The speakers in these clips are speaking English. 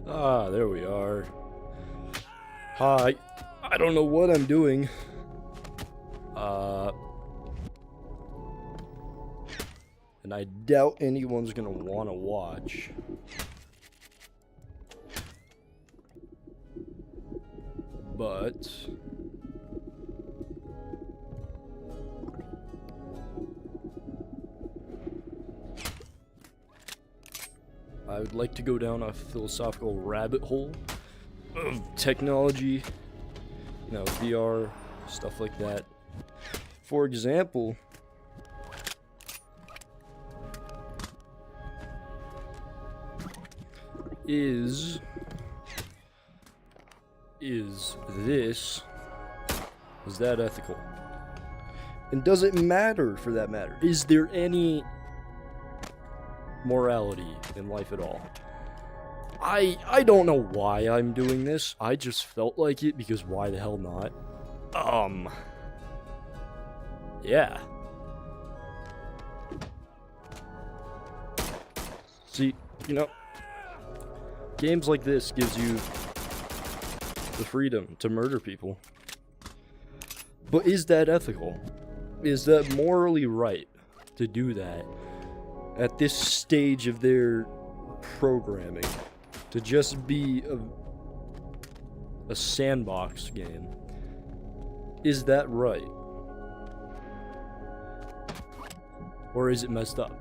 Ah, there we are. Hi. I don't know what I'm doing. And I doubt anyone's gonna want to watch. But I would like to go down a philosophical rabbit hole of technology, VR, stuff like that. For example, is that ethical? And does it matter, for that matter? Is there any morality in life at all? I don't know why I'm doing this. I just felt like it, because why the hell not? Yeah. See, games like this gives you the freedom to murder people. But is that ethical? Is that morally right to do that at this stage of their programming? To just be a sandbox game? Is that right? Or is it messed up?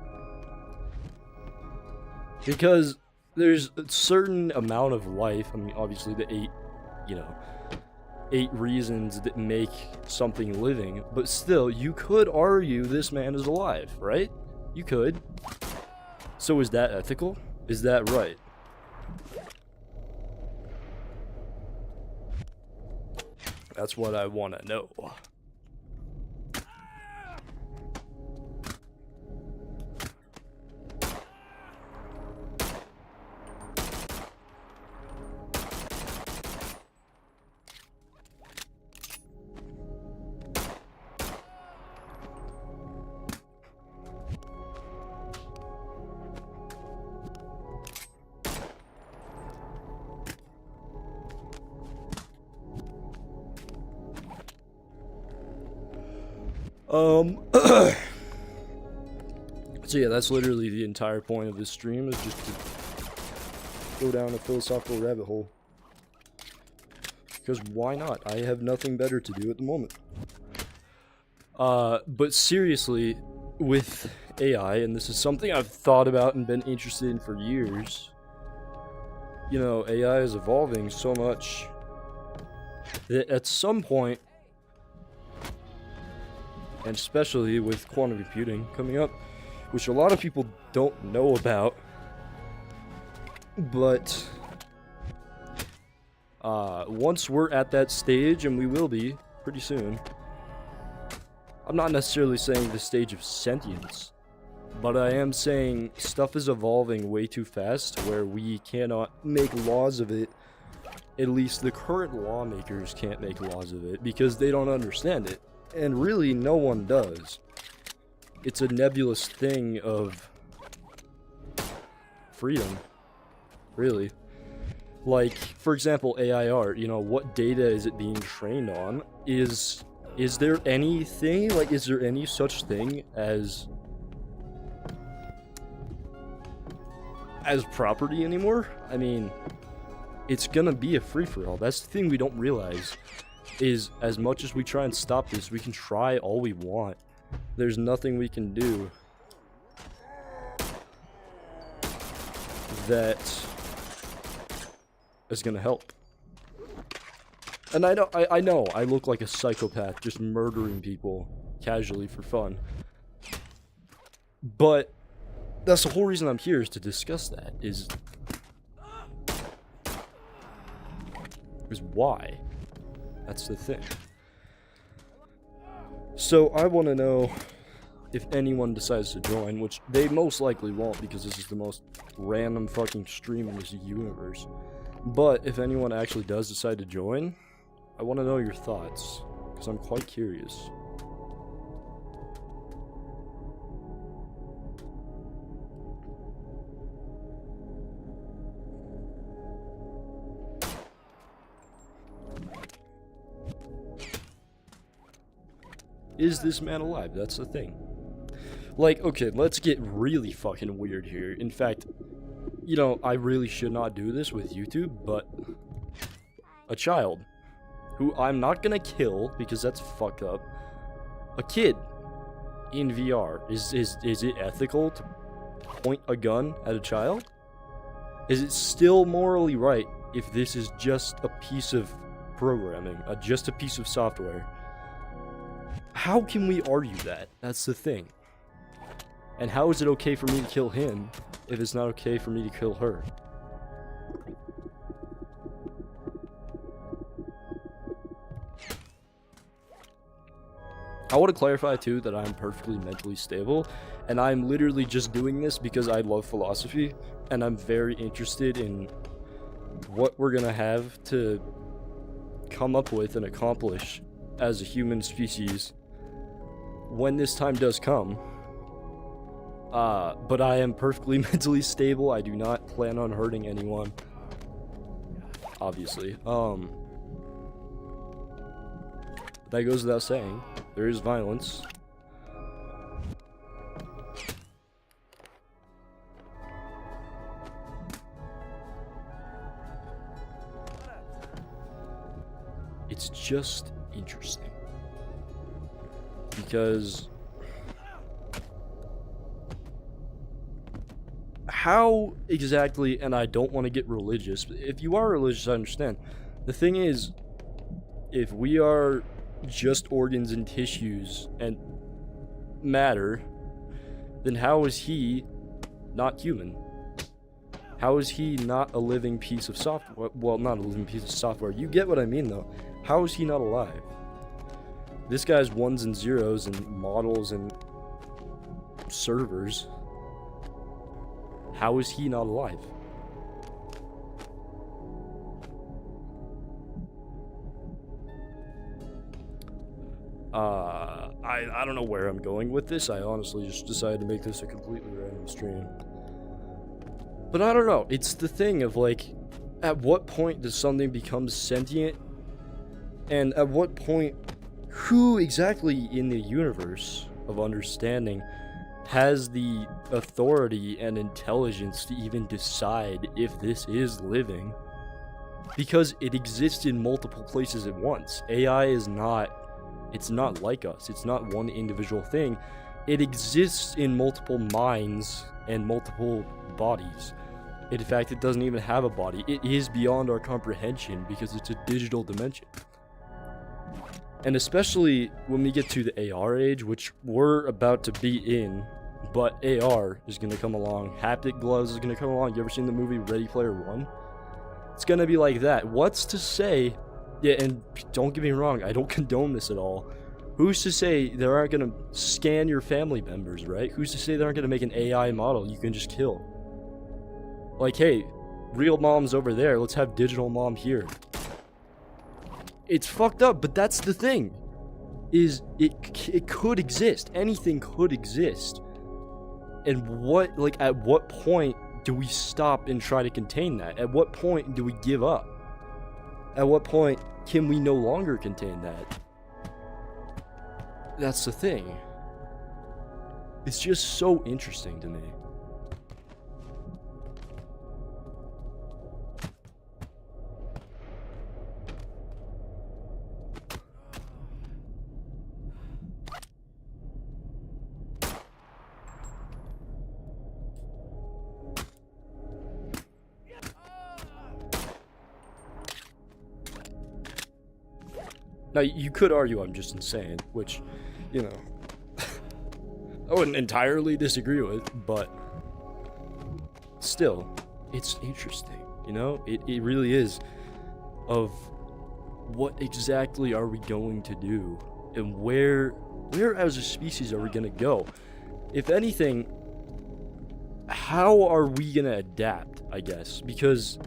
Because there's a certain amount of life, I mean, obviously the 8 reasons that make something living, but still, you could argue this man is alive, right? You could. So is that ethical? Is that right? That's what I want to know. So yeah, that's literally the entire point of this stream, is just to go down a philosophical rabbit hole. Because why not? I have nothing better to do at the moment. But seriously, with AI, and this is something I've thought about and been interested in for years, AI is evolving so much that at some point, and especially with quantum computing coming up, which a lot of people don't know about, but once we're at that stage, and we will be pretty soon, I'm not necessarily saying the stage of sentience, but I am saying stuff is evolving way too fast where we cannot make laws of it. At least the current lawmakers can't make laws of it because they don't understand it. And really, no one does. It's a nebulous thing of freedom, really. Like, for example, AI art, what data is it being trained on? Is there anything, is there any such thing as property anymore? I mean, it's gonna be a free-for-all. That's the thing we don't realize, is as much as we try and stop this, we can try all we want. There's nothing we can do that is gonna help. And I know I look like a psychopath just murdering people casually for fun. But that's the whole reason I'm here, is to discuss that, is why. That's the thing. So I want to know if anyone decides to join, which they most likely won't because this is the most random fucking stream in this universe. But if anyone actually does decide to join, I want to know your thoughts, because I'm quite curious. Is this man alive? That's the thing. Like, okay, let's get really fucking weird here. In fact, you know, I really should not do this with YouTube, but a child who I'm not gonna kill because that's fucked up. A kid in VR. Is it ethical to point a gun at a child? Is it still morally right if this is just a piece of programming, just a piece of software? How can we argue that? That's the thing. And how is it okay for me to kill him if it's not okay for me to kill her? I want to clarify too that I'm perfectly mentally stable, and I'm literally just doing this because I love philosophy, and I'm very interested in what we're gonna have to come up with and accomplish as a human species when this time does come. But I am perfectly mentally stable. I do not plan on hurting anyone, obviously. That goes without saying. There is violence. It's just interesting. Because how exactly, and I don't want to get religious, but if you are religious, I understand. The thing is, if we are just organs and tissues and matter, then how is he not human? How is he not a living piece of software? Well, not a living piece of software. You get what I mean, though. How is he not alive? This guy's ones and zeros and models and servers. How is he not alive? I don't know where I'm going with this. I honestly just decided to make this a completely random stream. But I don't know. It's the thing of, like, at what point does something become sentient? And at what point, who exactly in the universe of understanding has the authority and intelligence to even decide if this is living? Because it exists in multiple places at once. AI is not... It's not like us. It's not one individual thing. It exists in multiple minds and multiple bodies. In fact, it doesn't even have a body. It is beyond our comprehension because it's a digital dimension. And especially when we get to the AR age, which we're about to be in, but AR is going to come along. Haptic gloves is going to come along. You ever seen the movie Ready Player One? It's going to be like that. What's to say... Yeah, and don't get me wrong, I don't condone this at all. Who's to say they aren't going to scan your family members, right? Who's to say they aren't going to make an AI model you can just kill? Like, hey, real mom's over there, let's have digital mom here. It's fucked up, but that's the thing. Is it could exist. Anything could exist. And what, like, at what point do we stop and try to contain that? At what point do we give up? At what point can we no longer contain that? That's the thing. It's just so interesting to me. Now, you could argue I'm just insane, which, you know, I wouldn't entirely disagree with, but still, it's interesting, you know? It really is of what exactly are we going to do, and where as a species are we going to go? If anything, how are we going to adapt, I guess? Because...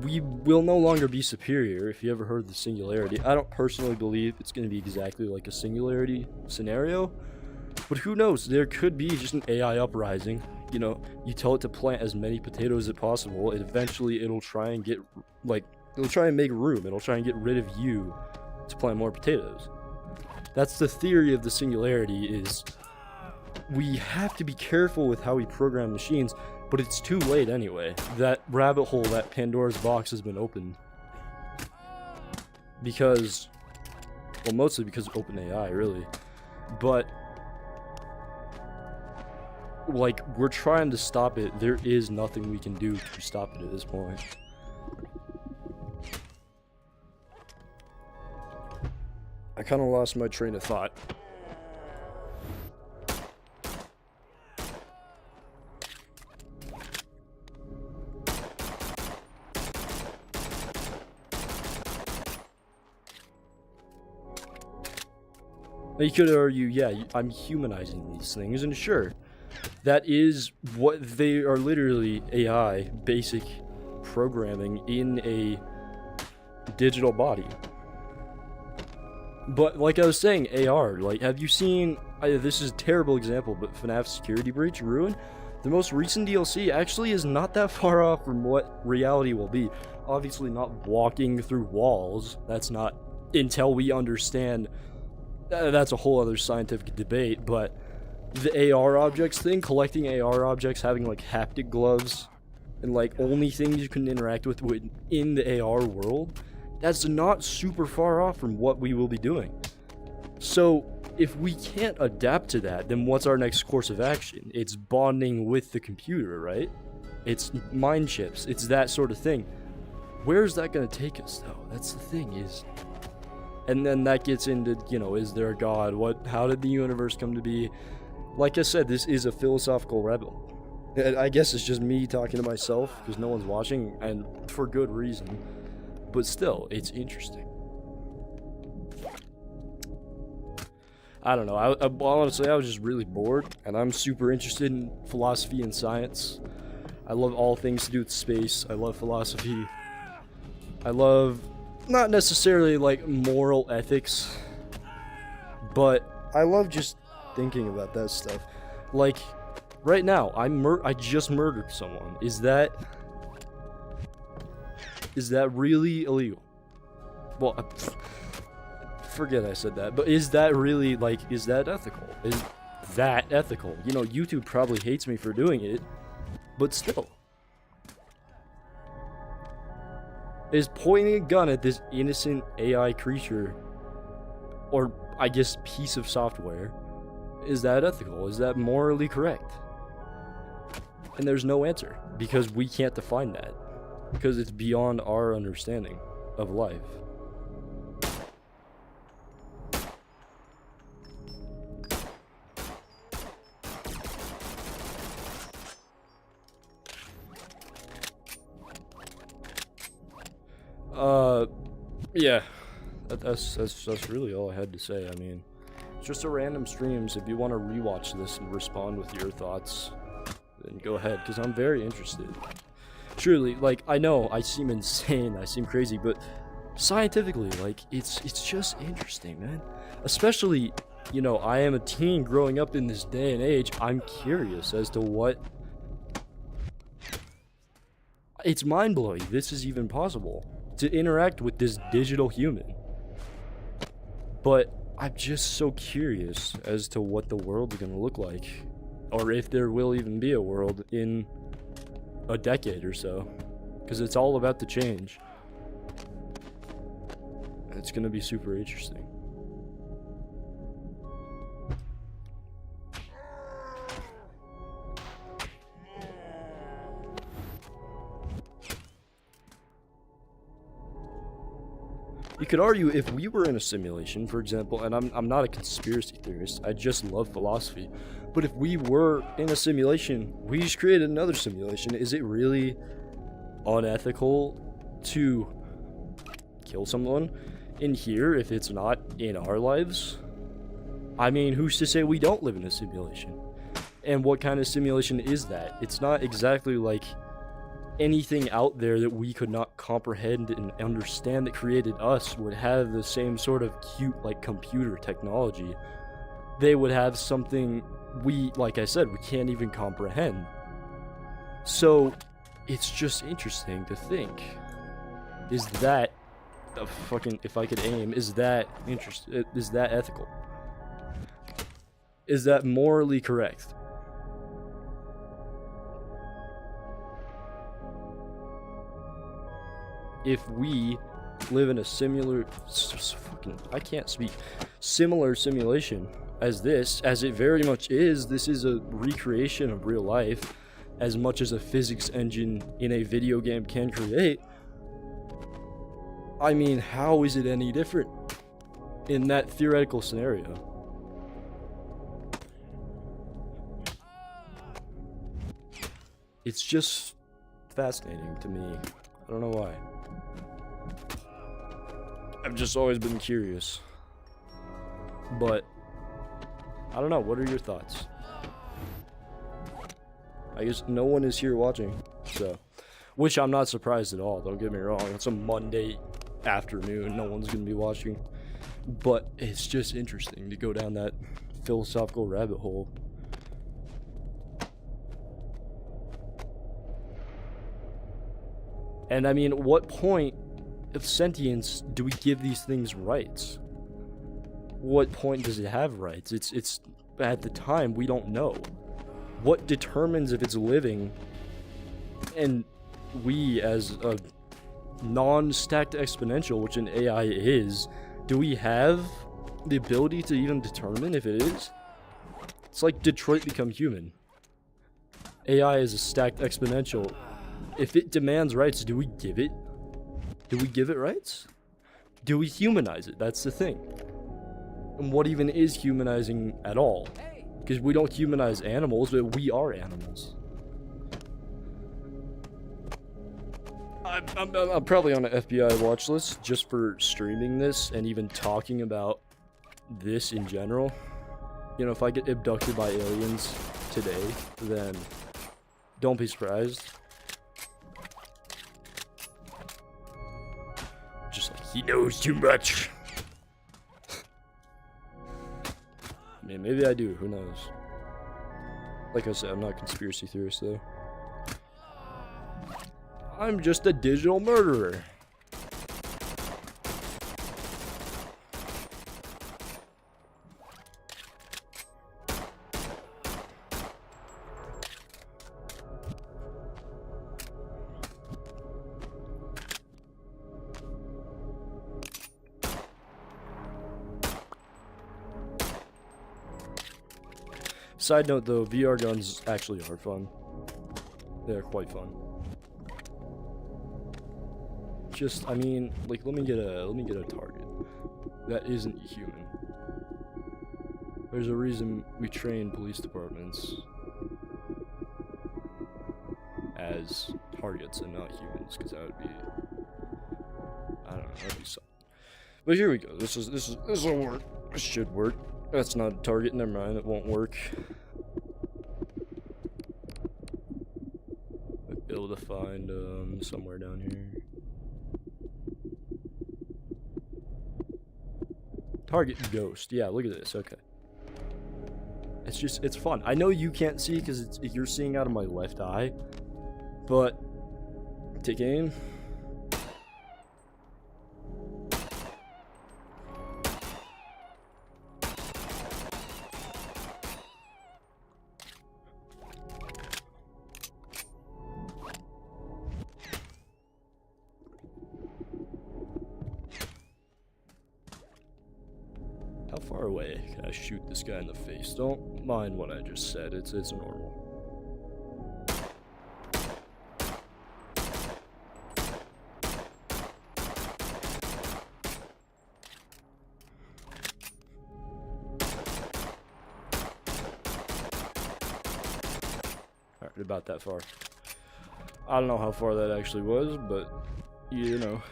we will no longer be superior, if you ever heard the singularity. I don't personally believe it's going to be exactly like a singularity scenario, but who knows? There could be just an AI uprising. You know, you tell it to plant as many potatoes as possible, and eventually it'll try and get, like, it'll try and make room. It'll try and get rid of you to plant more potatoes. That's the theory of the singularity, is we have to be careful with how we program machines, but it's too late anyway. That rabbit hole, that Pandora's box has been opened. Because, well, mostly because of OpenAI, really. But, like, we're trying to stop it. There is nothing we can do to stop it at this point. I kind of lost my train of thought. You could argue, yeah, I'm humanizing these things, and sure, that is what they are, literally AI, basic programming in a digital body. But like I was saying, AR, like, have you seen, this is a terrible example, but FNAF Security Breach, Ruin, the most recent DLC actually is not that far off from what reality will be. Obviously not walking through walls, that's not, until we understand, that's a whole other scientific debate, but the AR objects thing, collecting AR objects, having like haptic gloves, and like only things you can interact with in the AR world, that's not super far off from what we will be doing. So if we can't adapt to that, then what's our next course of action? It's bonding with the computer, right? It's mind chips, it's that sort of thing. Where's that going to take us, though? That's the thing, is... And then that gets into, you know, is there a God? How did the universe come to be? Like I said, this is a philosophical rebel. I guess it's just me talking to myself, because no one's watching, and for good reason. But still, it's interesting. I don't know, I honestly, I was just really bored, and I'm super interested in philosophy and science. I love all things to do with space. I love philosophy. I love, not necessarily like moral ethics, but I love just thinking about that stuff. Like, right now, I just murdered someone. Is that really illegal? Well, forget I said that, but is that really, like, is that ethical? Is that ethical? You know, YouTube probably hates me for doing it, but still. Is pointing a gun at this innocent AI creature, or I guess piece of software, is that ethical? Is that morally correct? And there's no answer, because we can't define that, because it's beyond our understanding of life. Yeah, that's really all I had to say. I mean, it's just a random streams. If you want to rewatch this and respond with your thoughts, then go ahead, because I'm very interested. Truly, like, I know I seem insane, I seem crazy, but scientifically, like, it's just interesting, man. Especially, you know, I am a teen growing up in this day and age. I'm curious as to what... It's mind-blowing this is even possible, to interact with this digital human. But I'm just so curious as to what the world's gonna look like, or if there will even be a world in a decade or so, because it's all about to change. It's gonna be super interesting. You could argue if we were in a simulation, for example, and I'm not a conspiracy theorist, I just love philosophy, but if we were in a simulation, we just created another simulation, is it really unethical to kill someone in here if it's not in our lives? I mean, who's to say we don't live in a simulation? And what kind of simulation is that? It's not exactly like anything out there that we could not comprehend and understand that created us would have the same sort of cute, like, computer technology. They would have something we, like I said, we can't even comprehend. So it's just interesting to think, is that a fucking, if I could aim, is that ethical? Is that morally correct? If we live in a similar simulation as this, as it very much is, this is a recreation of real life, as much as a physics engine in a video game can create. I mean, how is it any different in that theoretical scenario? It's just fascinating to me. I don't know why. I've just always been curious. But I don't know, what are your thoughts? I guess no one is here watching, so, which I'm not surprised at all, don't get me wrong. It's a Monday afternoon, no one's gonna be watching. But it's just interesting to go down that philosophical rabbit hole. And I mean, what point of sentience do we give these things rights? What point does it have rights? It's at the time, we don't know. What determines if it's living? And we, as a non-stacked exponential, which an AI is, do we have the ability to even determine if it is? It's like Detroit Become Human. AI is a stacked exponential. If it demands rights, do we give it? Do we give it rights? Do we humanize it? That's the thing. And what even is humanizing at all? Because we don't humanize animals, but we are animals. I'm probably on an FBI watch list just for streaming this and even talking about this in general. You know, if I get abducted by aliens today, then don't be surprised. Just like, he knows too much. I mean, maybe I do, who knows. Like I said, I'm not a conspiracy theorist though. I'm just a digital murderer. Side note though, VR guns actually are fun. They're quite fun. Just, I mean, like, let me get a target that isn't human. There's a reason we train police departments as targets and not humans, because that would be, I don't know, that'd be something. But here we go. This will work. This should work. That's not a target. Never mind. It won't work. I'd be able to find somewhere down here. Target ghost. Yeah, look at this. Okay. It's fun. I know you can't see because you're seeing out of my left eye, but take aim. How far away can I shoot this guy in the face? Don't mind what I just said, it's normal. Alright, about that far. I don't know how far that actually was, but you know.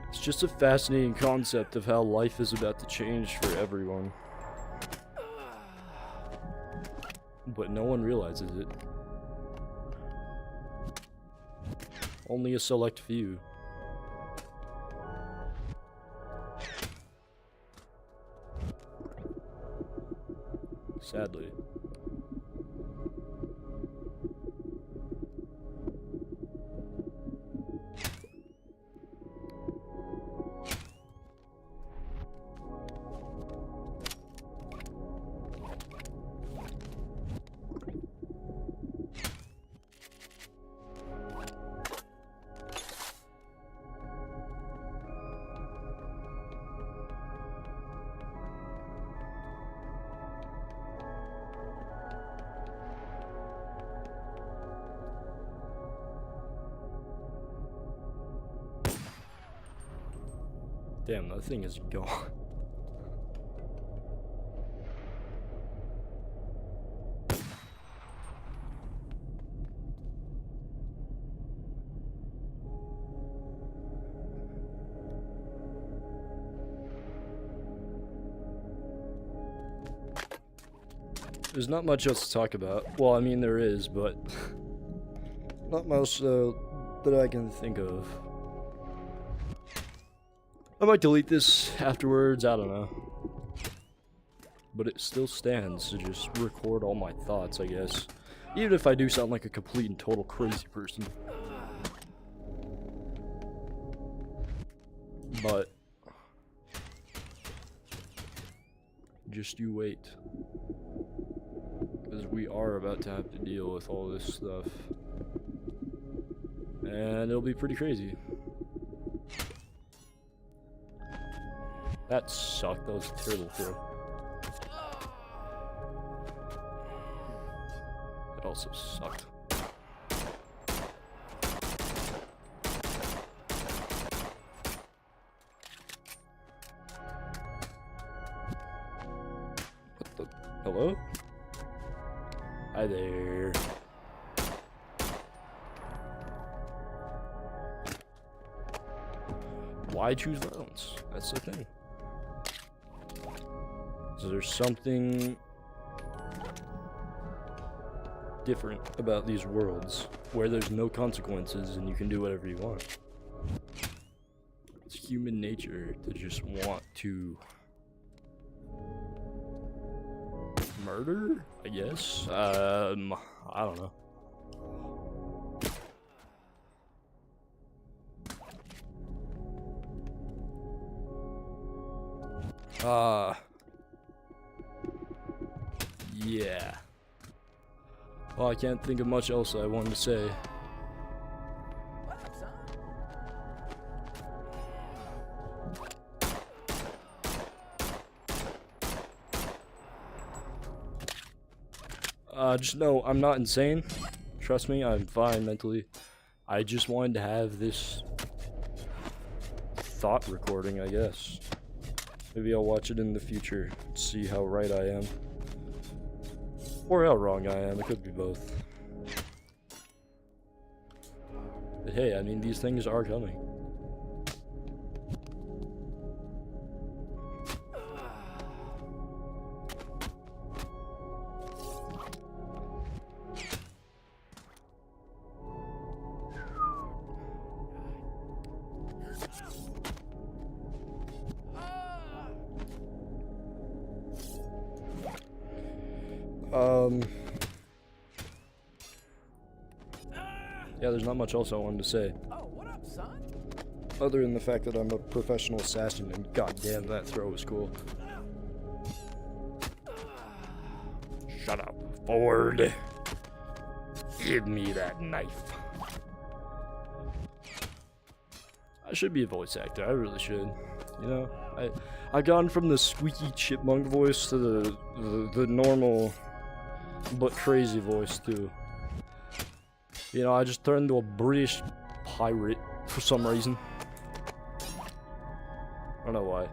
It's just a fascinating concept of how life is about to change for everyone. But no one realizes it. Only a select few. Sadly. Damn, that thing is gone. There's not much else to talk about. Well, I mean, there is, but not much that I can think of. I might delete this afterwards, I don't know. But it still stands to just record all my thoughts, I guess. Even if I do sound like a complete and total crazy person. But just you wait. Because we are about to have to deal with all this stuff. And it'll be pretty crazy. That sucked. That was a terrible throw. It also sucked. What the? Hello? Hi there. Why choose violence? That's the thing. Is there something different about these worlds where there's no consequences and you can do whatever you want? It's human nature to just want to murder, I guess. I don't know. Yeah. Well, I can't think of much else I wanted to say. Just know I'm not insane. Trust me, I'm fine mentally. I just wanted to have this thought recording, I guess. Maybe I'll watch it in the future, see how right I am. Or how wrong I am, it could be both. But hey, I mean, these things are coming. Yeah, there's not much else I wanted to say. Oh, what up, son? Other than the fact that I'm a professional assassin and goddamn that throw was cool. Shut up. Forward. Give me that knife. I should be a voice actor, I really should. You know, I've gone from the squeaky chipmunk voice to the normal but crazy voice too. You know, I just turned into a British pirate for some reason. I don't know why.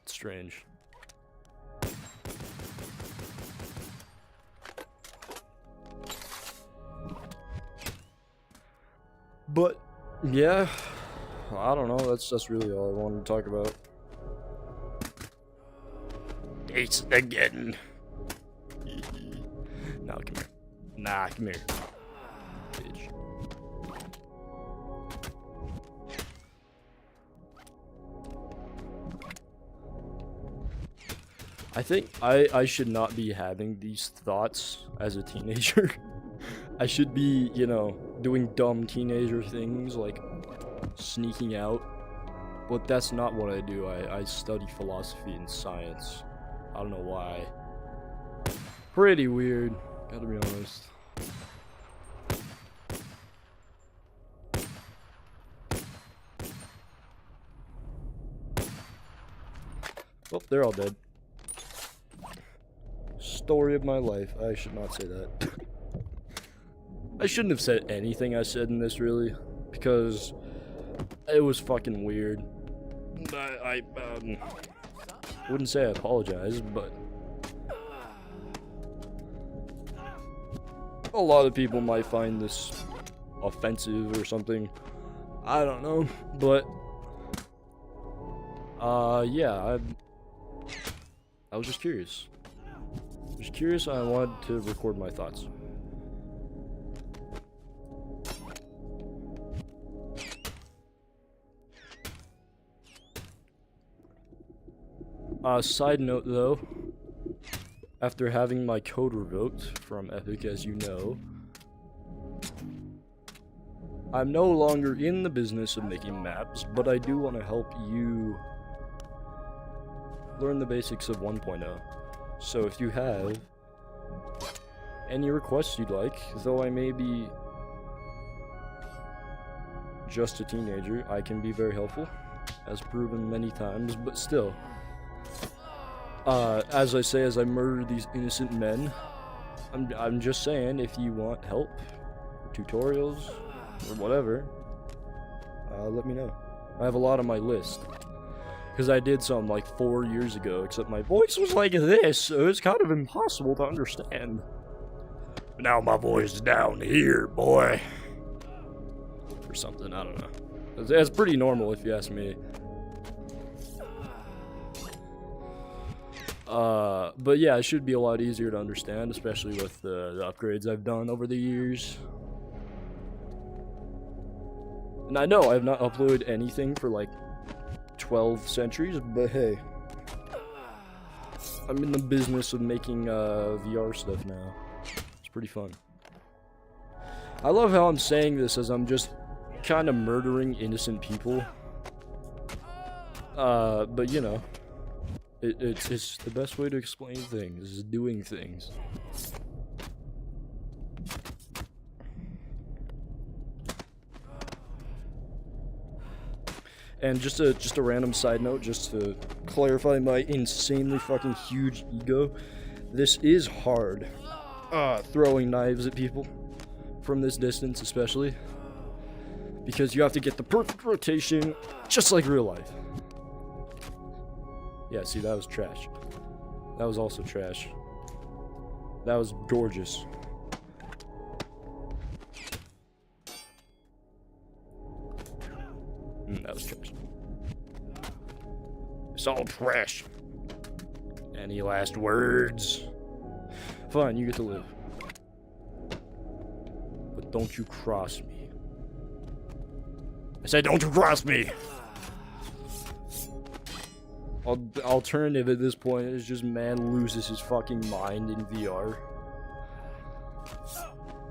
It's strange. But yeah, I don't know. That's really all I wanted to talk about. It's again. No, come here. Nah, come here. Bitch. I think I should not be having these thoughts as a teenager. I should be, you know, doing dumb teenager things like sneaking out. But that's not what I do. I study philosophy and science. I don't know why. Pretty weird, gotta be honest. Oh, they're all dead. Story of my life. I should not say that. I shouldn't have said anything I said in this, really, because it was fucking weird. I wouldn't say I apologize, but a lot of people might find this offensive or something. I don't know, but yeah, I was just curious. And I wanted to record my thoughts. Side note though, after having my code revoked from Epic, as you know, I'm no longer in the business of making maps, but I do want to help you learn the basics of 1.0. So if you have any requests you'd like, though I may be just a teenager, I can be very helpful, as proven many times, but still. As I say, as I murder these innocent men, I'm just saying, if you want help, or tutorials, or whatever, let me know. I have a lot on my list. Because I did some like 4 years ago, except my voice was like this, so it's kind of impossible to understand. But now my voice is down here, boy. Or something, I don't know. It's pretty normal if you ask me. But yeah, it should be a lot easier to understand, especially with the upgrades I've done over the years. And I know I have not uploaded anything for like 12 centuries, but hey, I'm in the business of making VR stuff now. It's pretty fun. I love how I'm saying this as I'm just kind of murdering innocent people. But you know, it's the best way to explain things, is doing things. And just a random side note, just to clarify my insanely fucking huge ego, this is hard. Throwing knives at people from this distance, especially, because you have to get the perfect rotation, just like real life. Yeah, see, that was trash. That was also trash. That was gorgeous. That was trash. It's all trash. Any last words? Fine, you get to live. But don't you cross me. I said don't you cross me! Alternative at this point is just man loses his fucking mind in VR.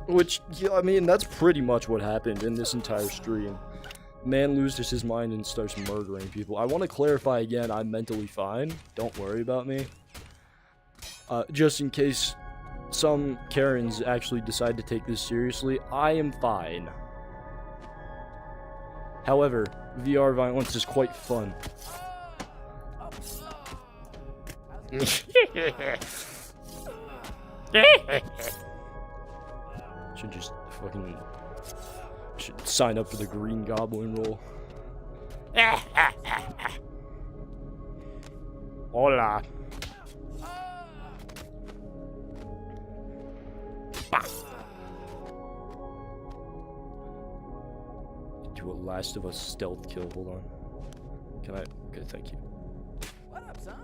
Which, yeah, I mean, that's pretty much what happened in this entire stream. Man loses his mind and starts murdering people. I want to clarify again, I'm mentally fine. Don't worry about me. Just in case some Karens actually decide to take this seriously, I am fine. However, VR violence is quite fun. Should just fucking sign up for the Green Goblin role. Hola. Do a Last of Us stealth kill. Hold on. Can I? Okay, thank you. What up, son?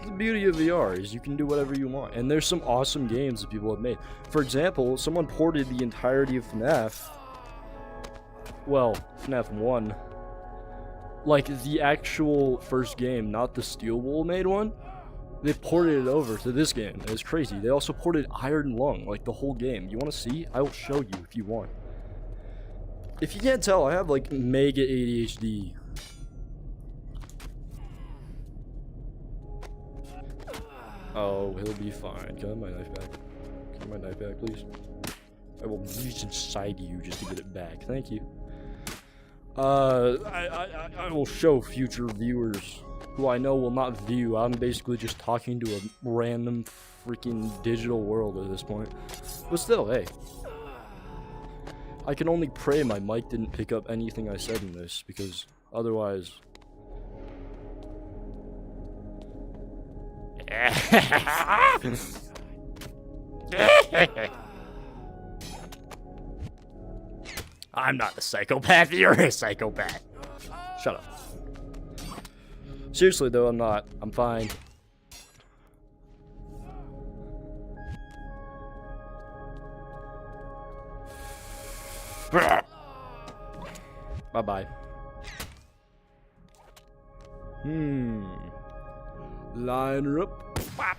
The beauty of VR is you can do whatever you want, and there's some awesome games that people have made. For example, someone ported the entirety of FNAF. Well, FNAF 1. Like, the actual first game, not the Steel Wool made one. They ported it over to this game. It's crazy. They also ported Iron Lung, like the whole game. You want to see? I will show you if you want. If you can't tell, I have like mega ADHD. Oh, he'll be fine. Can I have my knife back? Can I have my knife back, please? I will reach inside you just to get it back. Thank you. I will show future viewers who I know will not view. I'm basically just talking to a random freaking digital world at this point. But still, hey. I can only pray my mic didn't pick up anything I said in this, because otherwise... I'm not a psychopath, you're a psychopath. Shut up. Seriously though, I'm not. I'm fine. Bye-bye. Line her up. Whap.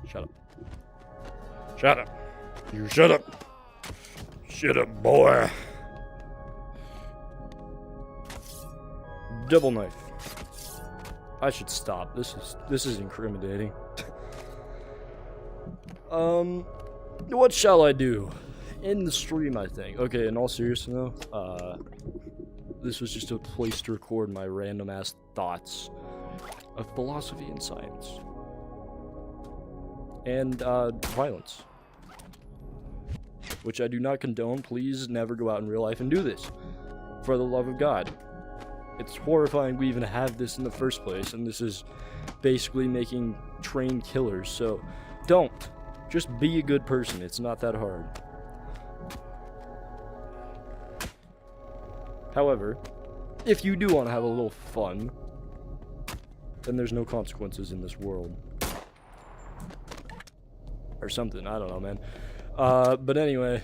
Shut up. Shut up. You shut up. Shut up, boy. Double knife. I should stop. This is incriminating. What shall I do? In the stream, I think. Okay, in all seriousness though, this was just a place to record my random ass thoughts of philosophy and science. And violence, which I do not condone. Please never go out in real life and do this, for the love of God. It's horrifying we even have this in the first place, and this is basically making trained killers, so don't. Just be a good person, it's not that hard. However, if you do want to have a little fun, then there's no consequences in this world. Or something, I don't know, man. But anyway,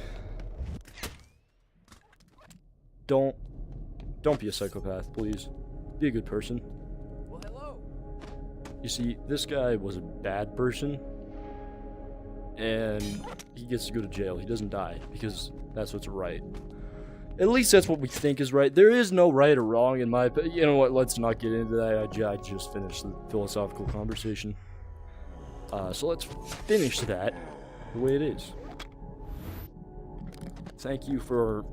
don't be a psychopath, please. Be a good person. Well, hello. You see, this guy was a bad person, and he gets to go to jail. He doesn't die, because that's what's right. At least that's what we think is right. There is no right or wrong in my opinion. You know what, let's not get into that. I just finished the philosophical conversation. So let's finish that the way it is. Thank you for